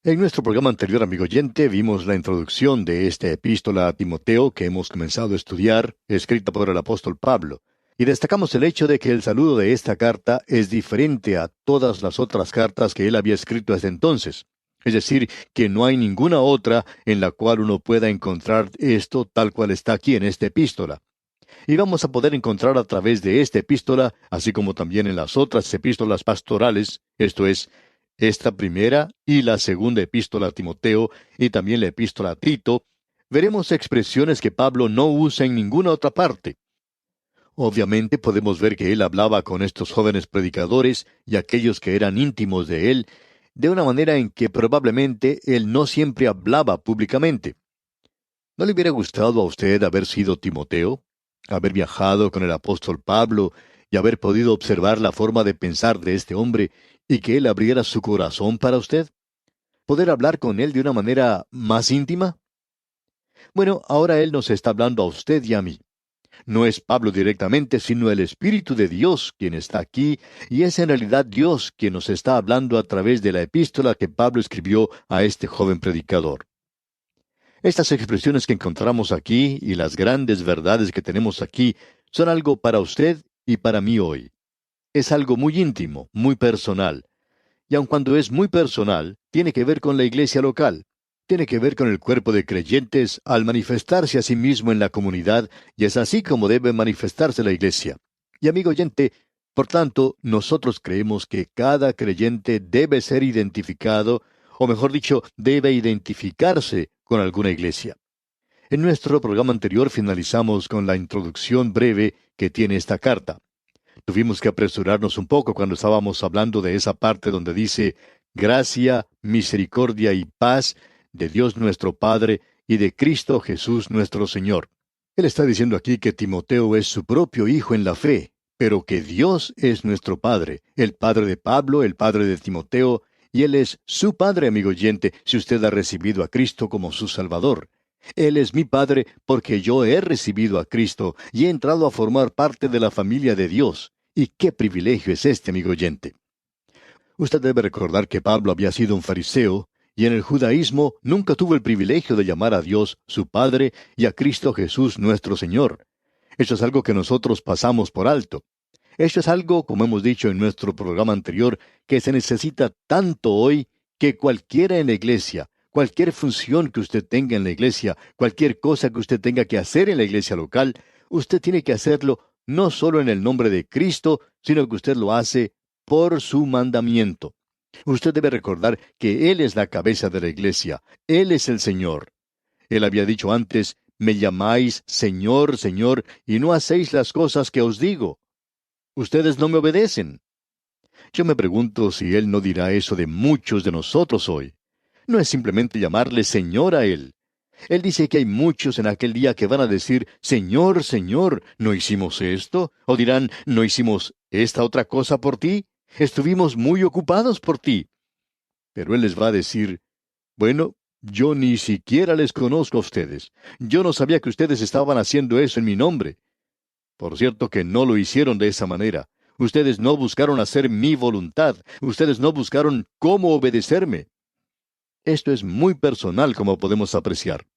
En nuestro programa anterior, amigo oyente, vimos la introducción de esta epístola a Timoteo que hemos comenzado a estudiar, escrita por el apóstol Pablo, y destacamos el hecho de que el saludo de esta carta es diferente a todas las otras cartas que él había escrito hasta entonces. Es decir, que no hay ninguna otra en la cual uno pueda encontrar esto tal cual está aquí en esta epístola. Y vamos a poder encontrar a través de esta epístola, así como también en las otras epístolas pastorales, esto es, esta primera y la segunda epístola a Timoteo y también la epístola a Tito, veremos expresiones que Pablo no usa en ninguna otra parte. Obviamente podemos ver que él hablaba con estos jóvenes predicadores y aquellos que eran íntimos de él, de una manera en que probablemente él no siempre hablaba públicamente. ¿No le hubiera gustado a usted haber sido Timoteo? Haber viajado con el apóstol Pablo y haber podido observar la forma de pensar de este hombre y que él abriera su corazón para usted? ¿Poder hablar con él de una manera más íntima? Bueno, ahora él nos está hablando a usted y a mí. No es Pablo directamente, sino el Espíritu de Dios quien está aquí, y es en realidad Dios quien nos está hablando a través de la epístola que Pablo escribió a este joven predicador. Estas expresiones que encontramos aquí y las grandes verdades que tenemos aquí son algo para usted y para mí hoy. Es algo muy íntimo, muy personal. Y aun cuando es muy personal, tiene que ver con la iglesia local. Tiene que ver con el cuerpo de creyentes al manifestarse a sí mismo en la comunidad, y es así como debe manifestarse la iglesia. Y amigo oyente, por tanto, nosotros creemos que cada creyente debe ser identificado, o mejor dicho, debe identificarse con alguna iglesia. En nuestro programa anterior finalizamos con la introducción breve que tiene esta carta. Tuvimos que apresurarnos un poco cuando estábamos hablando de esa parte donde dice, gracia, misericordia y paz de Dios nuestro Padre y de Cristo Jesús nuestro Señor. Él está diciendo aquí que Timoteo es su propio hijo en la fe, pero que Dios es nuestro Padre, el Padre de Pablo, el Padre de Timoteo, y Él es su Padre, amigo oyente, si usted ha recibido a Cristo como su Salvador. Él es mi Padre porque yo he recibido a Cristo y he entrado a formar parte de la familia de Dios. ¿Y qué privilegio es este, amigo oyente? Usted debe recordar que Pablo había sido un fariseo, y en el judaísmo nunca tuvo el privilegio de llamar a Dios su Padre y a Cristo Jesús nuestro Señor. Eso es algo que nosotros pasamos por alto. Eso es algo, como hemos dicho en nuestro programa anterior, que se necesita tanto hoy que cualquiera en la iglesia, cualquier función que usted tenga en la iglesia, cualquier cosa que usted tenga que hacer en la iglesia local, usted tiene que hacerlo no solo en el nombre de Cristo, sino que usted lo hace por su mandamiento. Usted debe recordar que Él es la cabeza de la iglesia, Él es el Señor. Él había dicho antes, me llamáis Señor, Señor, y no hacéis las cosas que os digo. Ustedes no me obedecen. Yo me pregunto si Él no dirá eso de muchos de nosotros hoy. No es simplemente llamarle Señor a Él. Él dice que hay muchos en aquel día que van a decir, Señor, Señor, ¿no hicimos esto? O dirán, ¿no hicimos esta otra cosa por ti? Estuvimos muy ocupados por ti. Pero Él les va a decir, bueno, yo ni siquiera les conozco a ustedes. Yo no sabía que ustedes estaban haciendo eso en mi nombre. Por cierto que no lo hicieron de esa manera. Ustedes no buscaron hacer mi voluntad. Ustedes no buscaron cómo obedecerme. Esto es muy personal, como podemos apreciar.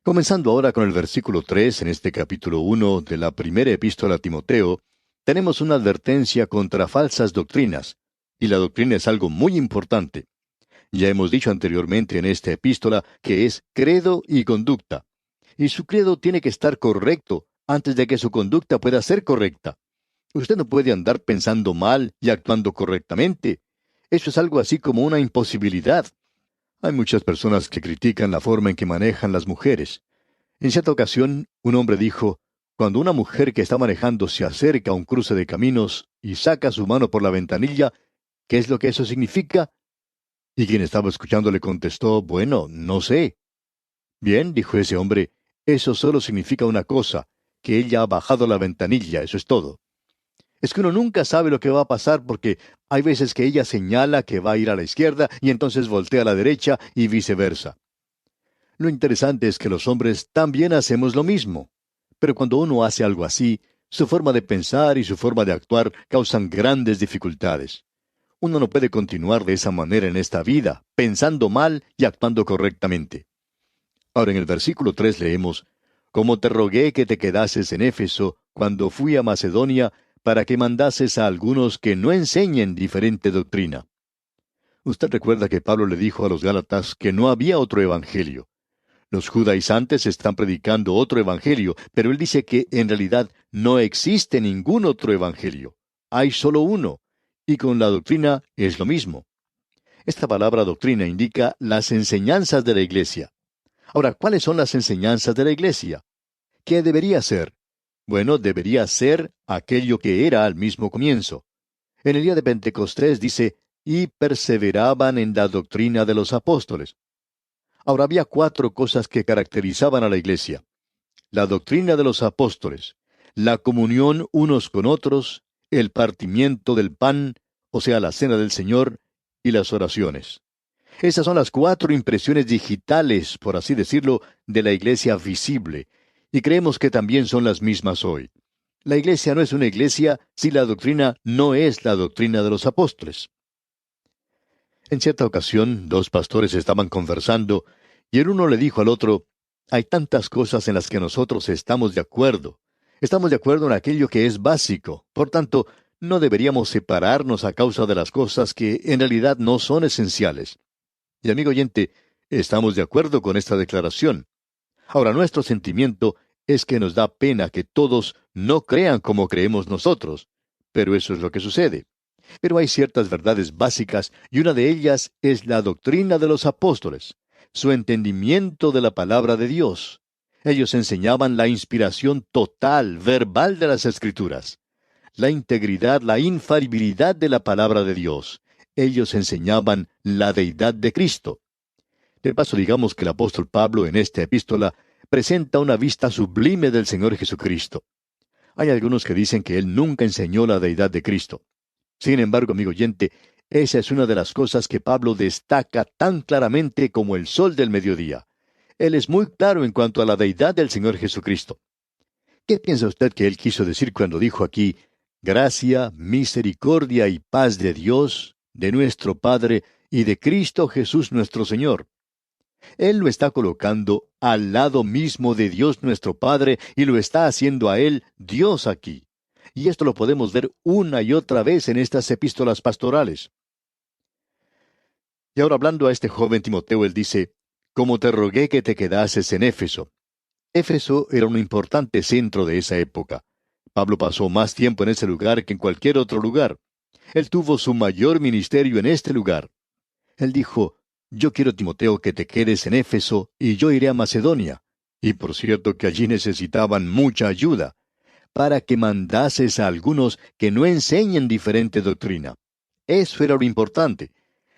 Comenzando ahora con el versículo 3 en este capítulo 1 de la primera epístola a Timoteo, tenemos una advertencia contra falsas doctrinas, y la doctrina es algo muy importante. Ya hemos dicho anteriormente en esta epístola que es credo y conducta, y su credo tiene que estar correcto antes de que su conducta pueda ser correcta. Usted no puede andar pensando mal y actuando correctamente. Eso es algo así como una imposibilidad. Hay muchas personas que critican la forma en que manejan las mujeres. En cierta ocasión, un hombre dijo, cuando una mujer que está manejando se acerca a un cruce de caminos y saca su mano por la ventanilla, ¿qué es lo que eso significa? Y quien estaba escuchando le contestó, bueno, no sé. Bien, dijo ese hombre, eso solo significa una cosa, que ella ha bajado la ventanilla, eso es todo. Es que uno nunca sabe lo que va a pasar porque hay veces que ella señala que va a ir a la izquierda y entonces voltea a la derecha y viceversa. Lo interesante es que los hombres también hacemos lo mismo. Pero cuando uno hace algo así, su forma de pensar y su forma de actuar causan grandes dificultades. Uno no puede continuar de esa manera en esta vida, pensando mal y actuando correctamente. Ahora en el versículo 3 leemos, como te rogué que te quedases en Éfeso cuando fui a Macedonia, para que mandases a algunos que no enseñen diferente doctrina. Usted recuerda que Pablo le dijo a los Gálatas que no había otro evangelio. Los judaizantes están predicando otro evangelio, pero él dice que en realidad no existe ningún otro evangelio. Hay solo uno, y con la doctrina es lo mismo. Esta palabra doctrina indica las enseñanzas de la iglesia. Ahora, ¿cuáles son las enseñanzas de la iglesia? ¿Qué debería ser? Bueno, debería ser aquello que era al mismo comienzo. En el día de Pentecostés dice, y perseveraban en la doctrina de los apóstoles. Ahora había cuatro cosas que caracterizaban a la iglesia: la doctrina de los apóstoles, la comunión unos con otros, el partimiento del pan, o sea, la cena del Señor, y las oraciones. Esas son las cuatro impresiones digitales, por así decirlo, de la iglesia visible, y creemos que también son las mismas hoy. La iglesia no es una iglesia si la doctrina no es la doctrina de los apóstoles. En cierta ocasión, dos pastores estaban conversando, y el uno le dijo al otro, hay tantas cosas en las que nosotros estamos de acuerdo. Estamos de acuerdo en aquello que es básico. Por tanto, no deberíamos separarnos a causa de las cosas que en realidad no son esenciales. Y amigo oyente, estamos de acuerdo con esta declaración. Ahora, nuestro sentimiento es que nos da pena que todos no crean como creemos nosotros. Pero eso es lo que sucede. Pero hay ciertas verdades básicas, y una de ellas es la doctrina de los apóstoles, su entendimiento de la palabra de Dios. Ellos enseñaban la inspiración total, verbal de las Escrituras, la integridad, la infalibilidad de la palabra de Dios. Ellos enseñaban la deidad de Cristo. De paso, digamos que el apóstol Pablo en esta epístola presenta una vista sublime del Señor Jesucristo. Hay algunos que dicen que él nunca enseñó la deidad de Cristo. Sin embargo, amigo oyente, esa es una de las cosas que Pablo destaca tan claramente como el sol del mediodía. Él es muy claro en cuanto a la deidad del Señor Jesucristo. ¿Qué piensa usted que él quiso decir cuando dijo aquí, gracia, misericordia y paz de Dios, de nuestro Padre y de Cristo Jesús nuestro Señor? Él lo está colocando al lado mismo de Dios nuestro Padre y lo está haciendo a él Dios aquí. Y esto lo podemos ver una y otra vez en estas epístolas pastorales. Y ahora hablando a este joven Timoteo, él dice, como te rogué que te quedases en Éfeso. Éfeso era un importante centro de esa época. Pablo pasó más tiempo en ese lugar que en cualquier otro lugar. Él tuvo su mayor ministerio en este lugar. Él dijo, yo quiero, Timoteo, que te quedes en Éfeso y yo iré a Macedonia. Y por cierto que allí necesitaban mucha ayuda, para que mandases a algunos que no enseñen diferente doctrina. Eso era lo importante.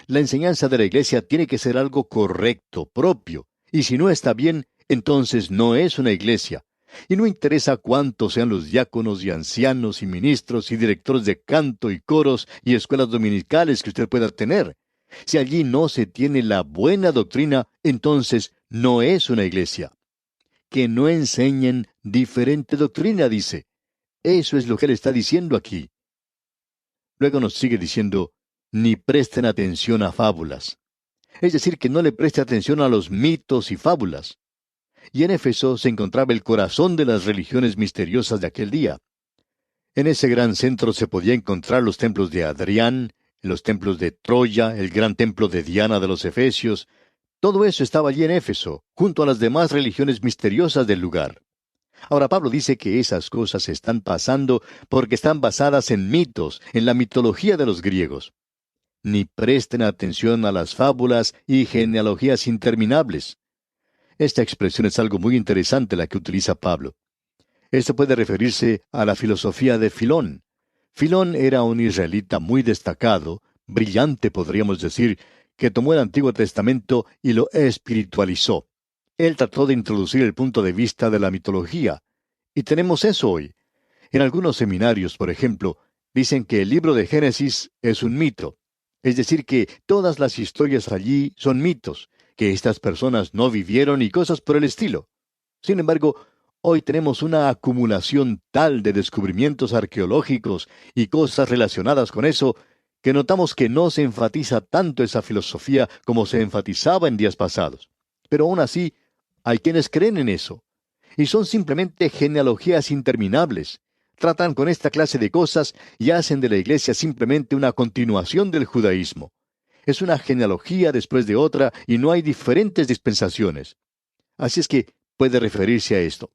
La enseñanza de la iglesia tiene que ser algo correcto, propio, y si no está bien, entonces no es una iglesia. Y no interesa cuántos sean los diáconos y ancianos y ministros y directores de canto y coros y escuelas dominicales que usted pueda tener. Si allí no se tiene la buena doctrina, entonces no es una iglesia. Que no enseñen diferente doctrina, dice. Eso es lo que él está diciendo aquí. Luego nos sigue diciendo, ni presten atención a fábulas. Es decir, que no le preste atención a los mitos y fábulas. Y en Éfeso se encontraba el corazón de las religiones misteriosas de aquel día. En ese gran centro se podía encontrar los templos de Adrián, los templos de Troya, el gran templo de Diana de los Efesios. Todo eso estaba allí en Éfeso, junto a las demás religiones misteriosas del lugar. Ahora Pablo dice que esas cosas están pasando porque están basadas en mitos, en la mitología de los griegos. Ni presten atención a las fábulas y genealogías interminables. Esta expresión es algo muy interesante la que utiliza Pablo. Esto puede referirse a la filosofía de Filón. Filón era un israelita muy destacado, brillante podríamos decir, que tomó el Antiguo Testamento y lo espiritualizó. Él trató de introducir el punto de vista de la mitología. Y tenemos eso hoy. En algunos seminarios, por ejemplo, dicen que el libro de Génesis es un mito. Es decir, que todas las historias allí son mitos, que estas personas no vivieron y cosas por el estilo. Sin embargo, hoy tenemos una acumulación tal de descubrimientos arqueológicos y cosas relacionadas con eso, que notamos que no se enfatiza tanto esa filosofía como se enfatizaba en días pasados. Pero aún así, hay quienes creen en eso. Y son simplemente genealogías interminables. Tratan con esta clase de cosas y hacen de la iglesia simplemente una continuación del judaísmo. Es una genealogía después de otra y no hay diferentes dispensaciones. Así es que puede referirse a esto.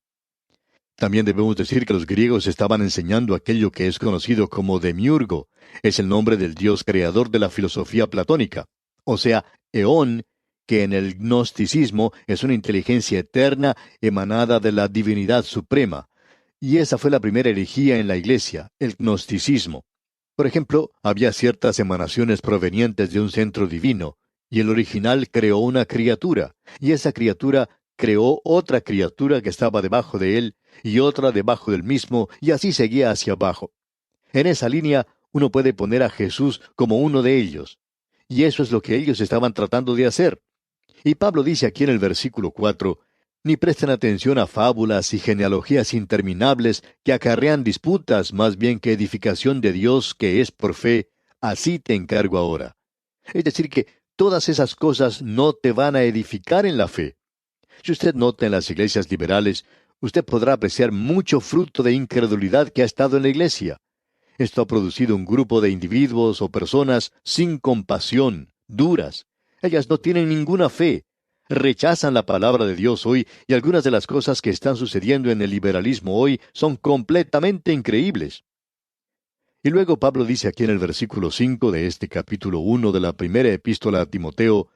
También debemos decir que los griegos estaban enseñando aquello que es conocido como demiurgo. Es el nombre del dios creador de la filosofía platónica. O sea, eón, que en el gnosticismo es una inteligencia eterna emanada de la divinidad suprema. Y esa fue la primera herejía en la iglesia, el gnosticismo. Por ejemplo, había ciertas emanaciones provenientes de un centro divino, y el original creó una criatura, y esa criatura creó otra criatura que estaba debajo de él, y otra debajo del mismo, y así seguía hacia abajo. En esa línea uno puede poner a Jesús como uno de ellos. Y eso es lo que ellos estaban tratando de hacer. Y Pablo dice aquí en el versículo 4, ni presten atención a fábulas y genealogías interminables que acarrean disputas más bien que edificación de Dios que es por fe, así te encargo ahora. Es decir, que todas esas cosas no te van a edificar en la fe. Si usted nota en las iglesias liberales, usted podrá apreciar mucho fruto de incredulidad que ha estado en la iglesia. Esto ha producido un grupo de individuos o personas sin compasión, duras. Ellas no tienen ninguna fe. Rechazan la palabra de Dios hoy y algunas de las cosas que están sucediendo en el liberalismo hoy son completamente increíbles. Y luego Pablo dice aquí en el versículo 5 de este capítulo 1 de la primera epístola a Timoteo,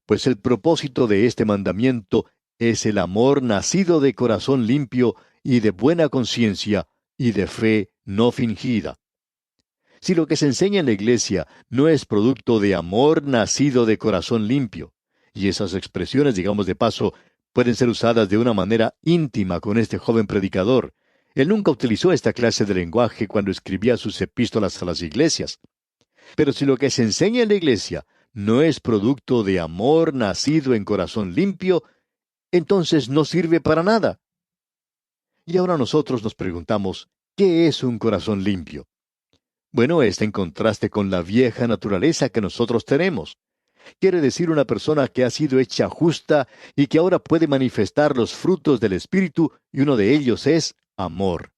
pues el propósito de este mandamiento es el amor nacido de corazón limpio y de buena conciencia y de fe no fingida. Si lo que se enseña en la iglesia no es producto de amor nacido de corazón limpio, y esas expresiones, digamos de paso, pueden ser usadas de una manera íntima con este joven predicador. Él nunca utilizó esta clase de lenguaje cuando escribía sus epístolas a las iglesias. Pero si lo que se enseña en la iglesia no es producto de amor nacido en corazón limpio, entonces no sirve para nada. Y ahora nosotros nos preguntamos, ¿qué es un corazón limpio? Bueno, está en contraste con la vieja naturaleza que nosotros tenemos. Quiere decir una persona que ha sido hecha justa y que ahora puede manifestar los frutos del Espíritu, y uno de ellos es amor.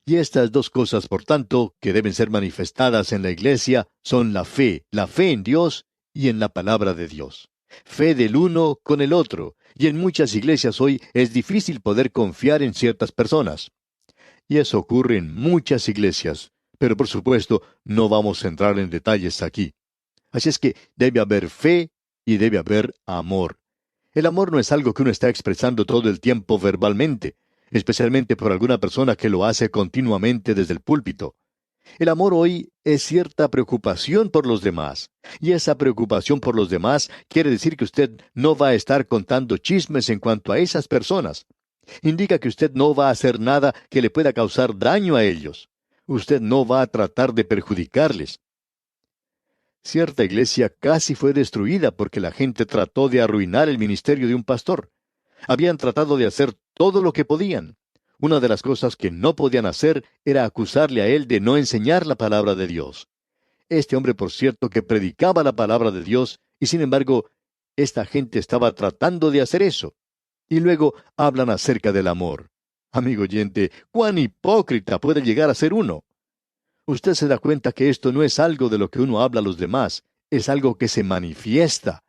Y estas dos cosas, por tanto, que deben ser manifestadas en la iglesia, son la fe en Dios y en la palabra de Dios. Fe del uno con el otro, y en muchas iglesias hoy es difícil poder confiar en ciertas personas. Y eso ocurre en muchas iglesias, pero por supuesto no vamos a entrar en detalles aquí. Así es que debe haber fe y debe haber amor. El amor no es algo que uno está expresando todo el tiempo verbalmente, especialmente por alguna persona que lo hace continuamente desde el púlpito. El amor hoy es cierta preocupación por los demás, y esa preocupación por los demás quiere decir que usted no va a estar contando chismes en cuanto a esas personas. Indica que usted no va a hacer nada que le pueda causar daño a ellos. Usted no va a tratar de perjudicarles. Cierta iglesia casi fue destruida porque la gente trató de arruinar el ministerio de un pastor. Habían tratado de hacer todo lo que podían. Una de las cosas que no podían hacer era acusarle a él de no enseñar la palabra de Dios. Este hombre, por cierto, que predicaba la palabra de Dios, y sin embargo, esta gente estaba tratando de hacer eso. Y luego hablan acerca del amor. Amigo oyente, ¿cuán hipócrita puede llegar a ser uno? Usted se da cuenta que esto no es algo de lo que uno habla a los demás, es algo que se manifiesta.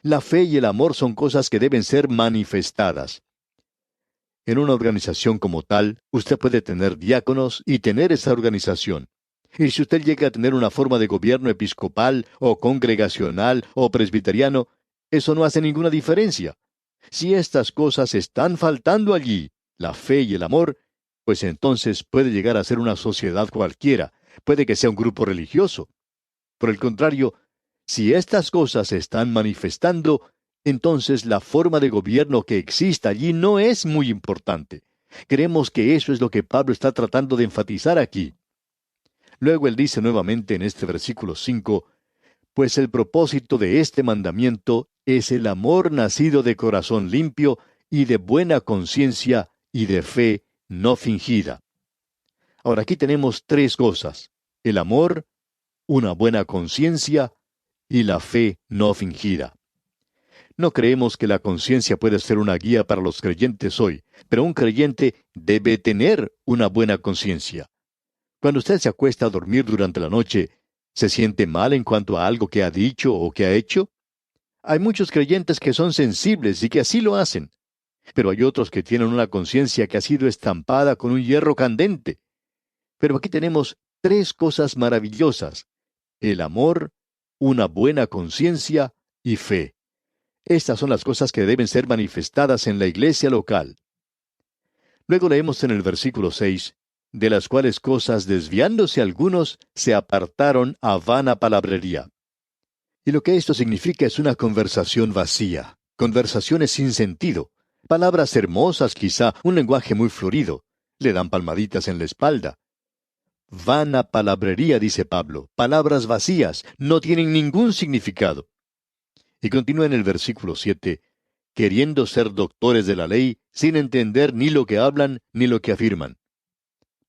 La fe y el amor son cosas que deben ser manifestadas. En una organización como tal, usted puede tener diáconos y tener esa organización. Y si usted llega a tener una forma de gobierno episcopal o congregacional o presbiteriano, eso no hace ninguna diferencia. Si estas cosas están faltando allí, la fe y el amor, pues entonces puede llegar a ser una sociedad cualquiera, puede que sea un grupo religioso. Por el contrario, si estas cosas se están manifestando, entonces la forma de gobierno que exista allí no es muy importante. Creemos que eso es lo que Pablo está tratando de enfatizar aquí. Luego él dice nuevamente en este versículo 5, pues el propósito de este mandamiento es el amor nacido de corazón limpio y de buena conciencia y de fe no fingida. Ahora aquí tenemos tres cosas: el amor, una buena conciencia y la fe no fingida. No creemos que la conciencia puede ser una guía para los creyentes hoy, pero un creyente debe tener una buena conciencia. Cuando usted se acuesta a dormir durante la noche, ¿se siente mal en cuanto a algo que ha dicho o que ha hecho? Hay muchos creyentes que son sensibles y que así lo hacen, pero hay otros que tienen una conciencia que ha sido estampada con un hierro candente. Pero aquí tenemos tres cosas maravillosas: el amor, una buena conciencia y fe. Estas son las cosas que deben ser manifestadas en la iglesia local. Luego leemos en el versículo 6, de las cuales cosas desviándose algunos se apartaron a vana palabrería. Y lo que esto significa es una conversación vacía, conversaciones sin sentido, palabras hermosas quizá, un lenguaje muy florido, le dan palmaditas en la espalda. Vana palabrería, dice Pablo, palabras vacías, no tienen ningún significado. Y continúa en el versículo 7, queriendo ser doctores de la ley, sin entender ni lo que hablan ni lo que afirman.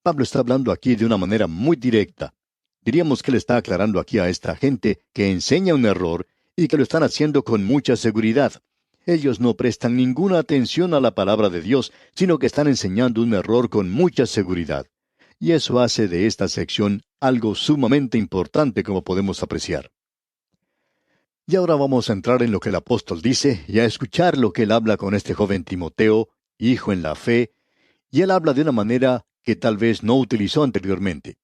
Pablo está hablando aquí de una manera muy directa. Diríamos que él está aclarando aquí a esta gente que enseña un error y que lo están haciendo con mucha seguridad. Ellos no prestan ninguna atención a la palabra de Dios, sino que están enseñando un error con mucha seguridad. Y eso hace de esta sección algo sumamente importante, como podemos apreciar. Y ahora vamos a entrar en lo que el apóstol dice y a escuchar lo que él habla con este joven Timoteo, hijo en la fe, y él habla de una manera que tal vez no utilizó anteriormente.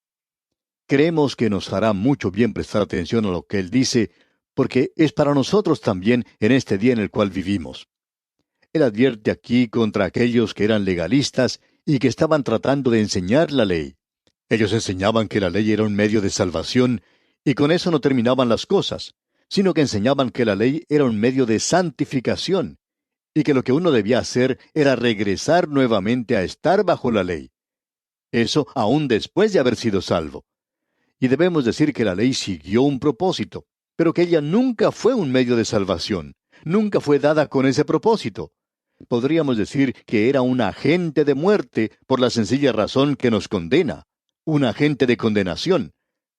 Creemos que nos hará mucho bien prestar atención a lo que él dice, porque es para nosotros también en este día en el cual vivimos. Él advierte aquí contra aquellos que eran legalistas y que estaban tratando de enseñar la ley. Ellos enseñaban que la ley era un medio de salvación, y con eso no terminaban las cosas, sino que enseñaban que la ley era un medio de santificación, y que lo que uno debía hacer era regresar nuevamente a estar bajo la ley. Eso aún después de haber sido salvo. Y debemos decir que la ley siguió un propósito, pero que ella nunca fue un medio de salvación, nunca fue dada con ese propósito. Podríamos decir que era un agente de muerte por la sencilla razón que nos condena, un agente de condenación.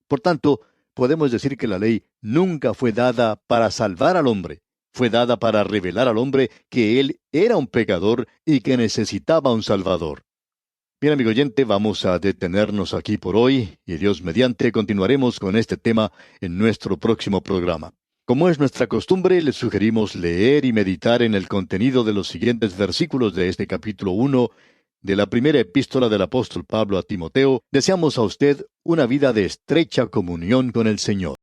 Por tanto, podemos decir que la ley nunca fue dada para salvar al hombre, fue dada para revelar al hombre que él era un pecador y que necesitaba un Salvador. Bien, amigo oyente, vamos a detenernos aquí por hoy y Dios mediante continuaremos con este tema en nuestro próximo programa. Como es nuestra costumbre, les sugerimos leer y meditar en el contenido de los siguientes versículos de este capítulo 1 de la primera epístola del apóstol Pablo a Timoteo. Deseamos a usted una vida de estrecha comunión con el Señor.